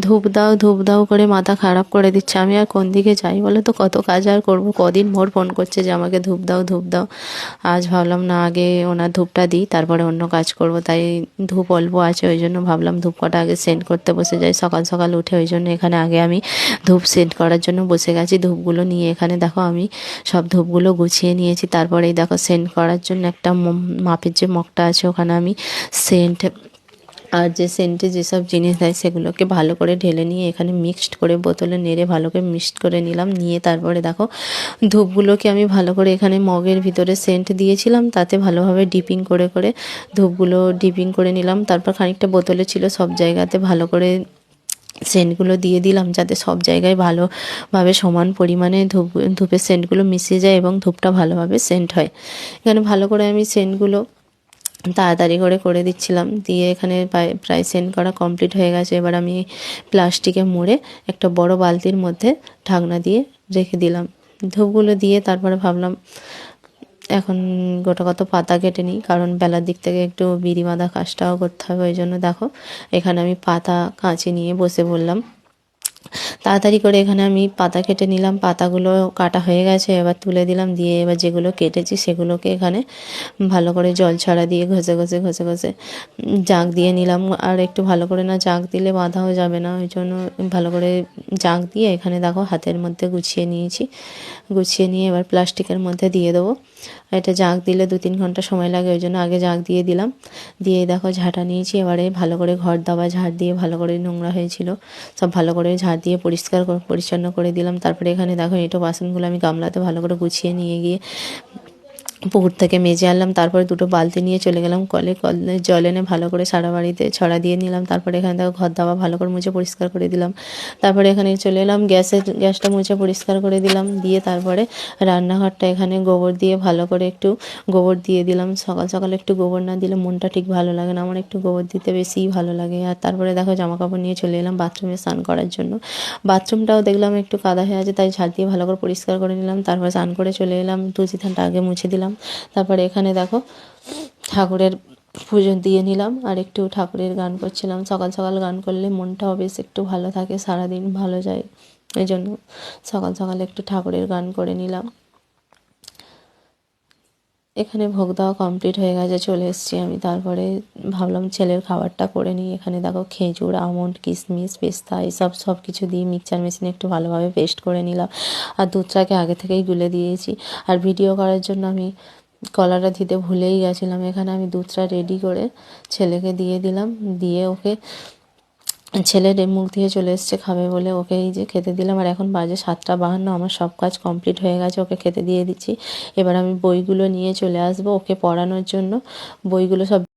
ধূপ দাও করে মাথা খারাপ করে দিচ্ছে। আমি আর কোন দিকে যাই বলো তো, কত কাজ আর করব। কদিন মোর ফোন করছে যে আমাকে ধূপ দাও ধূপ দাও। আজ ভাবলাম না, আগে ওনার ধূপটা দিই, তারপরে অন্য কাজ করব। তাই ধূপ অল্প আছে, ওই জন্য ভাবলাম ধূপ কটা আগে সেন্ড করতে বসে যাই সকাল সকাল উঠে। ওই জন্য এখানে আগে আমি ধূপ সেন্ড করার জন্য বসে গেছি। ধূপগুলো নিয়ে এখানে দেখো আমি সব ধূপগুলো গুছিয়ে নিয়েছি। তারপরেই দেখো সেন্ড করার জন্য একটা মাপের যে মগটা আছে, ওখানে আমি সেন্ট আর যে সেন্টে যেসব জিনিস দেয় সেগুলোকে ভালো করে ঢেলে নিয়ে এখানে মিক্সড করে বোতলে নেড়ে ভালো করে মিক্সড করে নিলাম। নিয়ে তারপরে দেখো ধূপগুলোকে আমি ভালো করে এখানে মগের ভিতরে সেন্ট দিয়েছিলাম, তাতে ভালোভাবে ডিপিং করে করে ধূপগুলো ডিপিং করে নিলাম। তারপর খানিকটা বোতলে ছিল, সব জায়গাতে ভালো করে সেন্টগুলো দিয়ে দিলাম, যাতে সব জায়গায় ভালোভাবে সমান পরিমাণে ধূপের সেন্টগুলো মিশে যায় এবং ধূপটা ভালোভাবে সেন্ট হয়। এখানে ভালো করে আমি সেন্টগুলো তাড়াতাড়ি করে করে দিচ্ছিলাম। দিয়ে এখানে প্রায় সেন্ড করা কমপ্লিট হয়ে গেছে। এবার আমি প্লাস্টিকে মুড়ে একটা বড় বালতির মধ্যে ঢাকনা দিয়ে রেখে দিলাম। ধূপগুলো দিয়ে তারপরে ভাবলাম এখন গোটা কত পাতা কেটে নিই, কারণ বেলার দিক থেকে একটু বিড়ি বাঁধা কাজটাও করতে হবে। ওই জন্য দেখো এখানে আমি পাতা কাঁচি নিয়ে বসে পড়লাম। তাড়াতাড়ি করে এখানে আমি পাতা কেটে নিলাম। পাতাগুলো কাটা হয়ে গেছে, এবার তুলে দিলাম। দিয়ে এবার যেগুলো কেটেছি সেগুলোকে এখানে ভালো করে জল ছড়া দিয়ে ঘষে ঘষে ঘষে ঘষে জাঁক দিয়ে নিলাম। আর একটু ভালো করে না জাঁক দিলে বাঁধাও যাবে না, ওই জন্য ভালো করে জাঁক দিয়ে এখানে দেখো হাতের মধ্যে গুছিয়ে নিয়েছি। গুছিয়ে নিয়ে এবার প্লাস্টিকের মধ্যে দিয়ে দেবো। এটা জাঁক দিলে 2-3 ঘন্টা সময় লাগে, ওই জন্য আগে জাঁক দিয়ে দিলাম। দিয়ে দেখো ঝাঁটা নিয়েছি। এবারে ভালো করে ঘর দাবা ঝাড় দিয়ে ভালো করে নোংরা হয়েছিল সব ভালো করে ঝাড় দিয়ে পরিচ্ছন্ন করে দিলাম। তারপরে এখানে দেখো এঁটো বাসনগুলো আমি গামলাতে ভালো করে গুছিয়ে নিয়ে গিয়ে পুকুর থেকে মেজে আনলাম। তারপরে 2টো বালতি নিয়ে চলে গেলাম কলে জল এনে ভালো করে সারা বাড়িতে ছড়া দিয়ে নিলাম। তারপরে এখানে দেখো ঘর দাবা ভালো করে মুছে পরিষ্কার করে দিলাম। তারপরে এখানে চলে এলাম গ্যাসটা মুছে পরিষ্কার করে দিলাম। দিয়ে তারপরে রান্নাঘরটা এখানে গোবর দিয়ে ভালো করে একটু গোবর দিয়ে দিলাম। সকাল সকাল একটু গোবর না দিলে মনটা ঠিক ভালো লাগে না, আমার একটু গোবর দিতে বেশিই ভালো লাগে। আর তারপরে দেখো জামা কাপড় নিয়ে চলে এলাম বাথরুমে স্নান করার জন্য। বাথরুমটাও দেখলাম একটু কাদা হয়ে আছে, তাই ঝাড় দিয়ে ভালো করে পরিষ্কার করে নিলাম। তারপরে স্নান করে চলে এলাম, তুলসী থানটা আগে মুছে দিলাম। তারপরে এখানে দেখো ঠাকুরের পুজো দিয়ে নিলাম আর একটু ঠাকুরের গান করছিলাম। সকাল সকাল গান করলে মনটাও বেশ একটু ভালো থাকে, সারাদিন ভালো যায়। এই জন্য সকাল সকাল একটু ঠাকুরের গান করে নিলাম। এখানে ভোগ দেওয়া কমপ্লিট হয়ে গেছে, চলে এসেছি আমি। তারপরে ভাবলাম ছেলের খাবারটা করে নিই। এখানে দেখো খেজুর, আমন্ড, কিশমিশ, পেস্তা এসব সব কিছু দিয়ে মিক্সচার মেশিনে একটু ভালোভাবে পেস্ট করে নিলাম। আর দুধটাকে আগে থেকেই গুলে দিয়েছি। আর ভিডিও করার জন্য আমি কলাটা দিতে ভুলেই গেছিলাম। এখানে আমি দুধটা রেডি করে ছেলেকে দিয়ে দিলাম। দিয়ে ওকে ছেলের মুখ দিয়ে চলে এসছে খাবে বলে, ওকে এই যে খেতে দিলাম। আর এখন বাজে 7টা 52, আমার সব কাজ কমপ্লিট হয়ে গেছে, ওকে খেতে দিয়ে দিচ্ছি। এবার আমি বইগুলো নিয়ে চলে আসবো ওকে পড়ানোর জন্য। বইগুলো সব